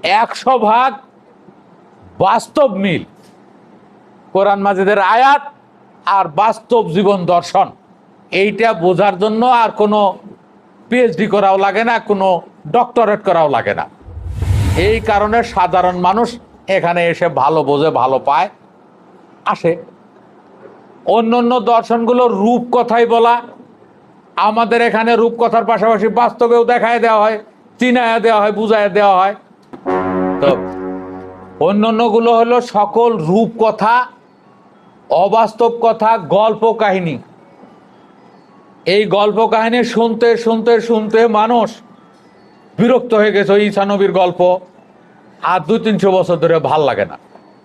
100 ভাগ বাস্তব মিল কোরআন মাজিদের আয়াত আর বাস্তব জীবন দর্শন। এইটা বোঝার জন্য আর কোনো পিএইচডি করাও লাগে না, কোনো ডক্টরেট করাও লাগে না। এই কারণে সাধারণ মানুষ এখানে এসে ভালো বোঝে, ভালো পায়, আসে। অন্য অন্য দর্শনগুলো রূপকথাই বলা, আমাদের এখানে রূপকথার পাশাপাশি বাস্তবেও দেখায় দেওয়া হয়, চিনায়া দেওয়া হয়, বুঝায় দেওয়া হয়। তো অন্যান্যগুলো হলো সকল রূপকথা, অবাস্তব কথা, গল্প কাহিনী। এই গল্প কাহিনী শুনতে শুনতে শুনতে মানুষ বিরক্ত হয়ে গেছে। ওই ঈসা নবীর গল্প আর 200-300 বছর ধরে ভাল লাগে না।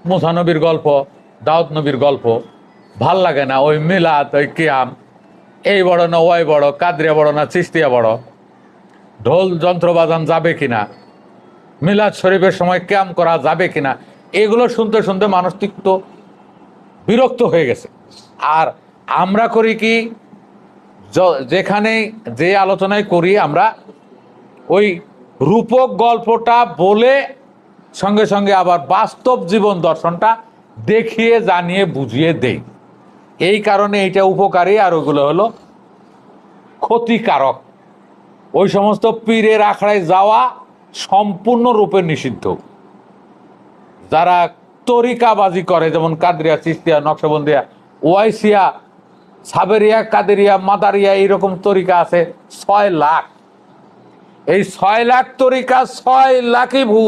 মুসা নবীর গল্প, দাউদ নবীর গল্প ভাল লাগে না। ওই মিলাদ, ওই কিয়াম, এই বড় না ওই বড়, কাদরিয়া বড় না চিস্তিয়া বড়, ঢোল যন্ত্র বাজান যাবে কিনা, মিলাদ শরীফের সময় ক্যাম্প করা যাবে কিনা, এগুলো শুনতে শুনতে মানুষ তিক্ত বিরক্ত হয়ে গেছে। আর আমরা করি কি, যেখানে যে আলোচনায় করি আমরা ওই রূপক গল্পটা বলে সঙ্গে সঙ্গে আবার বাস্তব জীবন দর্শনটা দেখিয়ে জানিয়ে বুঝিয়ে দেই। এই কারণে এইটা উপকারী, আর ওইগুলো হলো ক্ষতিকারক। ওই সমস্ত পীরের আখড়ায় যাওয়া সম্পূর্ণরূপে নিষিদ্ধ। যারা তরিকাবাজি করে, যেমন কাদরিয়া, চিস্তিয়া, নকশবন্দিয়া, ওয়াইসিয়া, সাবেরিয়া, কাদেরিয়া, মাদারিয়া, এইরকম তরিকা আছে 6 লাখ। এই 6 লাখ তরিকা 6 লাখই ভুল।